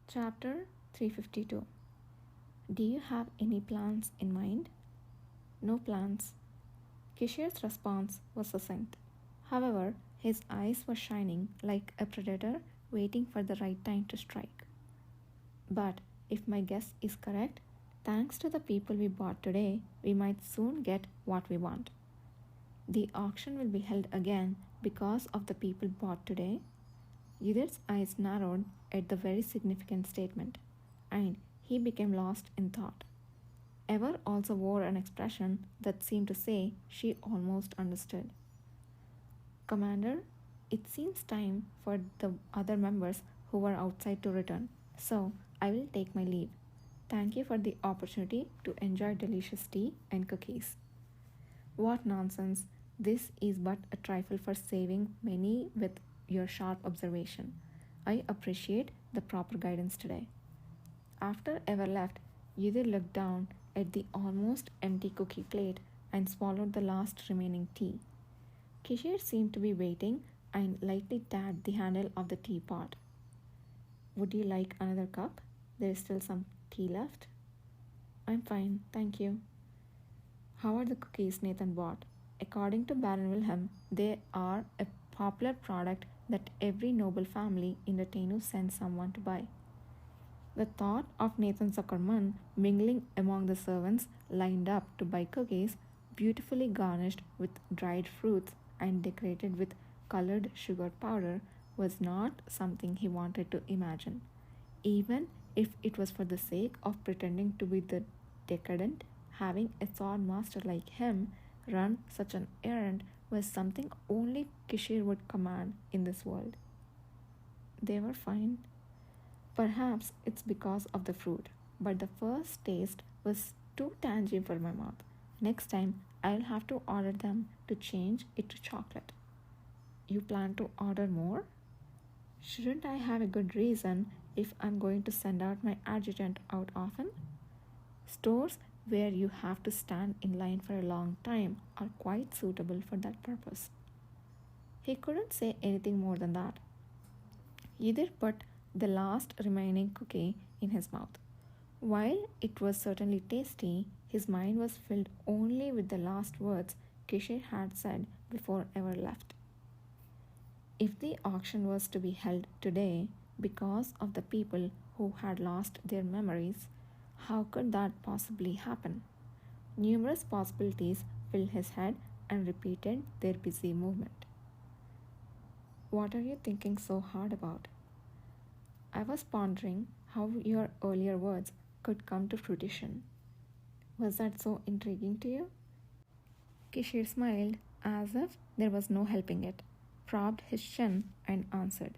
Chapter 352. Do you have any plans in mind? No plans. Kishir's response was succinct. However, his eyes were shining like a predator waiting for the right time to strike. But if my guess is correct, thanks to the people we bought today, we might soon get what we want. The auction will be held again because of the people bought today. Yudhir's eyes narrowed at the very significant statement, and he became lost in thought. Ever also wore an expression that seemed to say she almost understood. Commander, it seems time for the other members who were outside to return, so I will take my leave. Thank you for the opportunity to enjoy delicious tea and cookies. What nonsense! This is but a trifle for saving many with your sharp observation. I appreciate the proper guidance today. After Ever left, Yudhir looked down at the almost empty cookie plate and swallowed the last remaining tea. Kishir seemed to be waiting and lightly tapped the handle of the teapot. Would you like another cup? There is still some tea left. I'm fine, thank you. How are the cookies Nathan bought? According to Baron Wilhelm, they are a popular product that every noble family in the Tennu sends someone to buy. The thought of Nathan Zuckerman mingling among the servants lined up to buy cookies, beautifully garnished with dried fruits and decorated with colored sugar powder, was not something he wanted to imagine, even if it was for the sake of pretending to be the decadent. Having a sword master like him run such an errand was something only Kishir would command in this world. They were fine. Perhaps it's because of the fruit, but the first taste was too tangy for my mouth. Next time, I'll have to order them to change it to chocolate. You plan to order more? Shouldn't I have a good reason if I'm going to send out my adjutant out often? Stores where you have to stand in line for a long time are quite suitable for that purpose. He couldn't say anything more than that. Yudhir put the last remaining cookie in his mouth. While it was certainly tasty, his mind was filled only with the last words Kishir had said before Ever left. If the auction was to be held today because of the people who had lost their memories, how could that possibly happen? Numerous possibilities filled his head and repeated their busy movement. What are you thinking so hard about? I was pondering how your earlier words could come to fruition. Was that so intriguing to you? Kishir smiled as if there was no helping it, propped his chin, and answered.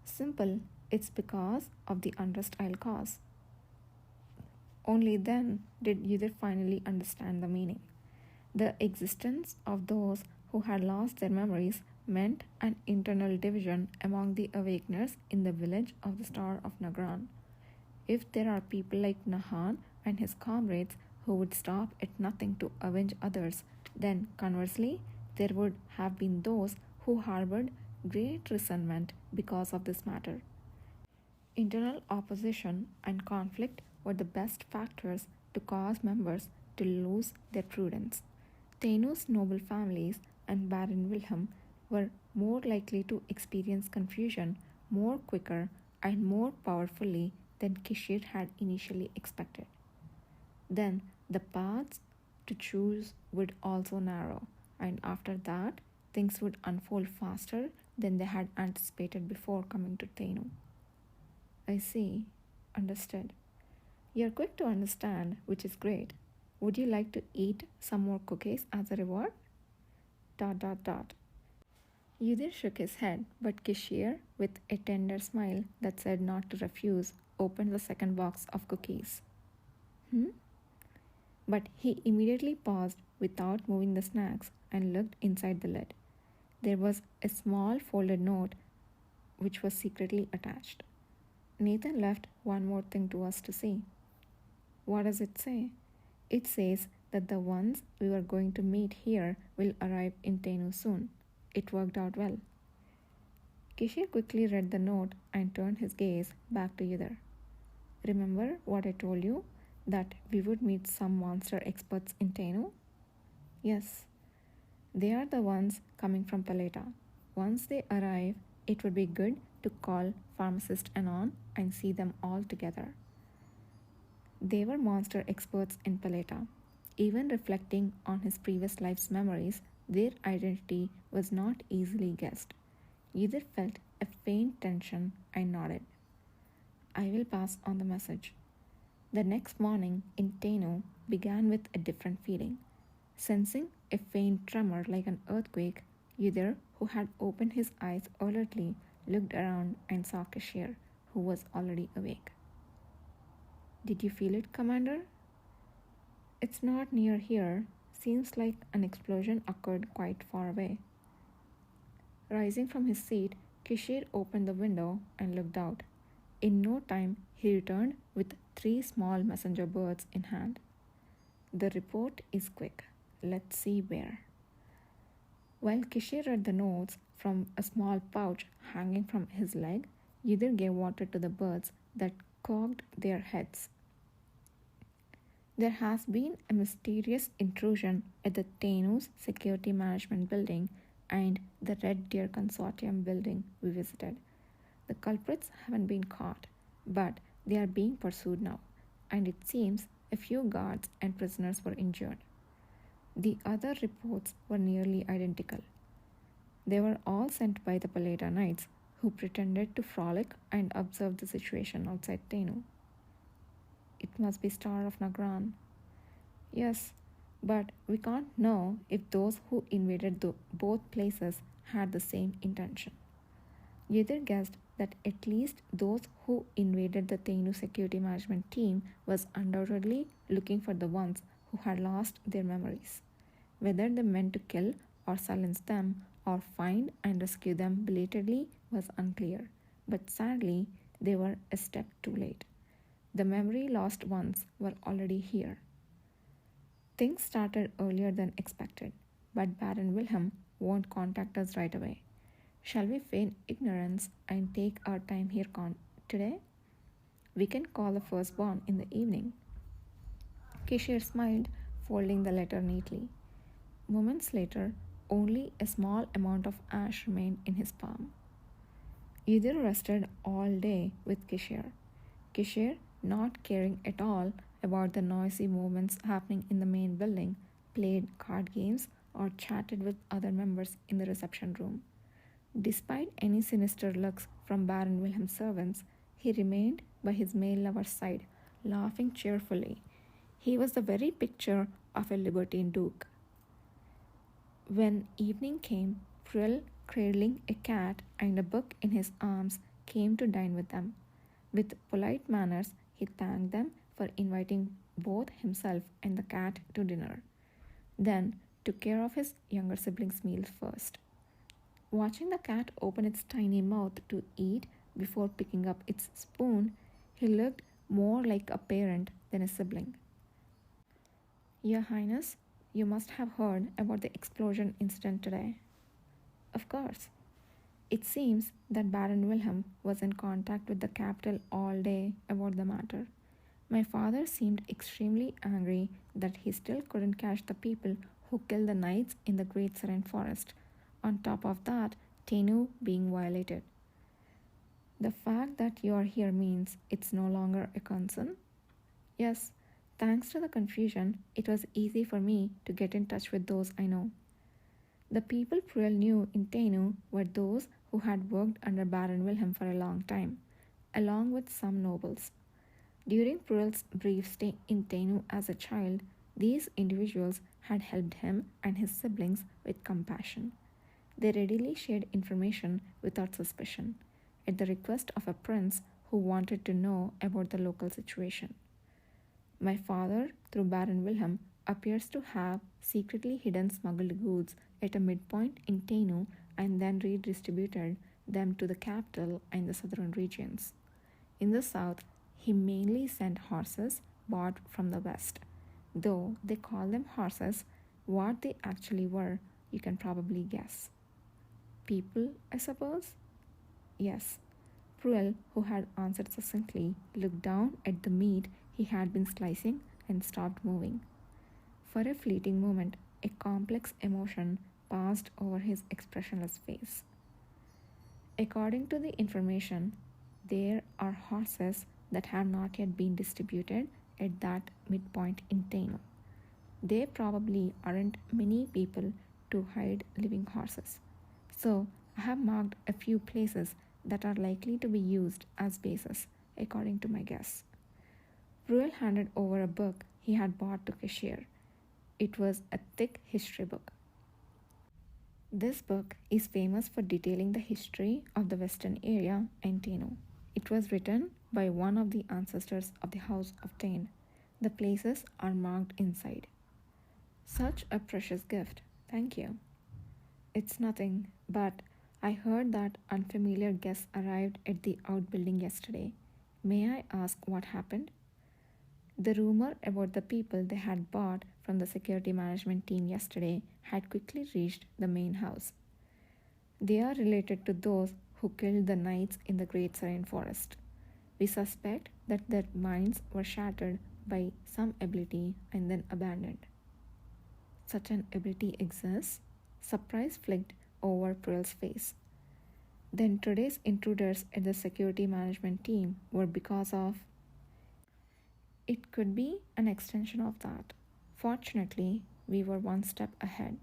Simple, it's because of the unrest I'll cause. Only then did Yudhir finally understand the meaning. The existence of those who had lost their memories meant an internal division among the awakeners in the village of the Star of Nagran. If there are people like Nahan and his comrades who would stop at nothing to avenge others, then conversely, there would have been those who harbored great resentment because of this matter. Internal opposition and conflict were the best factors to cause members to lose their prudence. Tennu's noble families and Baron Wilhelm were more likely to experience confusion more quicker and more powerfully than Kishir had initially expected. Then the paths to choose would also narrow, and after that, things would unfold faster than they had anticipated before coming to Tennu. I see. Understood. You're quick to understand, which is great. Would you like to eat some more cookies as a reward? Dot dot dot. Yudhir shook his head, but Kishir, with a tender smile that said not to refuse, opened the second box of cookies. But he immediately paused without moving the snacks and looked inside the lid. There was a small folded note which was secretly attached. Nathan left one more thing to us to see. What does it say? It says that the ones we were going to meet here will arrive in Tennu soon. It worked out well. Kishir quickly read the note and turned his gaze back to Yudhir. Remember what I told you? That we would meet some monster experts in Tenu? Yes, they are the ones coming from Paleta. Once they arrive, it would be good to call Pharmacist Anon and see them all together. They were monster experts in Paleta. Even reflecting on his previous life's memories, their identity was not easily guessed. Yudhir felt a faint tension and nodded. I will pass on the message. The next morning in Tenu began with a different feeling. Sensing a faint tremor like an earthquake, Yudhir, who had opened his eyes alertly, looked around and saw Kashir, who was already awake. Did you feel it, Commander? It's not near here. Seems like an explosion occurred quite far away. Rising from his seat, Kishir opened the window and looked out. In no time, he returned with 3 small messenger birds in hand. The report is quick. Let's see where. While Kishir read the notes from a small pouch hanging from his leg, Yudhir gave water to the birds that cocked their heads. There has been a mysterious intrusion at the Tenu's Security Management Building and the Red Deer Consortium building we visited. The culprits haven't been caught, but they are being pursued now, and it seems a few guards and prisoners were injured. The other reports were nearly identical. They were all sent by the Paleta Knights, who pretended to frolic and observe the situation outside Tenu. It must be Star of Nagran. Yes, but we can't know if those who invaded both places had the same intention. Yudhir guessed that at least those who invaded the Tenu security management team was undoubtedly looking for the ones who had lost their memories. Whether they meant to kill or silence them or find and rescue them belatedly was unclear, but sadly, they were a step too late. The memory lost ones were already here. Things started earlier than expected, but Baron Wilhelm won't contact us right away. Shall we feign ignorance and take our time here today? We can call the firstborn in the evening. Kishir smiled, folding the letter neatly. Moments later, only a small amount of ash remained in his palm. Yudhir rested all day with Kishir. Kishir, not caring at all about the noisy movements happening in the main building, played card games or chatted with other members in the reception room. Despite any sinister looks from Baron Wilhelm's servants, he remained by his male lover's side, laughing cheerfully. He was the very picture of a libertine duke. When evening came, Frill, cradling a cat and a book in his arms, came to dine with them. With polite manners, he thanked them for inviting both himself and the cat to dinner. Then took care of his younger sibling's meal first. Watching the cat open its tiny mouth to eat before picking up its spoon, he looked more like a parent than a sibling. Your Highness, you must have heard about the explosion incident today. Of course. It seems that Baron Wilhelm was in contact with the capital all day about the matter. My father seemed extremely angry that he still couldn't catch the people who killed the knights in the Great Serene Forest. On top of that, Tenu being violated. The fact that you are here means it's no longer a concern? Yes, thanks to the confusion, it was easy for me to get in touch with those I know. The people Pruel knew in Tenu were those who had worked under Baron Wilhelm for a long time, along with some nobles. During Pruel's brief stay in Tenu as a child, these individuals had helped him and his siblings with compassion. They readily shared information without suspicion, at the request of a prince who wanted to know about the local situation. My father, through Baron Wilhelm, appears to have secretly hidden smuggled goods at a midpoint in Tenu and then redistributed them to the capital and the southern regions. In the south, he mainly sent horses bought from the west. Though they call them horses, what they actually were, you can probably guess. People, I suppose? Yes. Pruel, who had answered succinctly, looked down at the meat he had been slicing and stopped moving. For a fleeting moment, a complex emotion passed over his expressionless face. According to the information, there are horses that have not yet been distributed at that midpoint in Taino. There probably aren't many people to hide living horses. So I have marked a few places that are likely to be used as bases, according to my guess. Ruel handed over a book he had bought to Cashier. It was a thick history book. This book is famous for detailing the history of the western area and Taino. It was written by one of the ancestors of the House of Tain. The places are marked inside. Such a precious gift. Thank you. It's nothing, but I heard that unfamiliar guests arrived at the outbuilding yesterday. May I ask what happened? The rumor about the people they had bought from the security management team yesterday had quickly reached the main house. They are related to those who killed the knights in the Great Serene Forest. We suspect that their minds were shattered by some ability and then abandoned. Such an ability exists? Surprise flicked over Pruel's face. Then today's intruders at the security management team were because of. It could be an extension of that. Fortunately, we were one step ahead.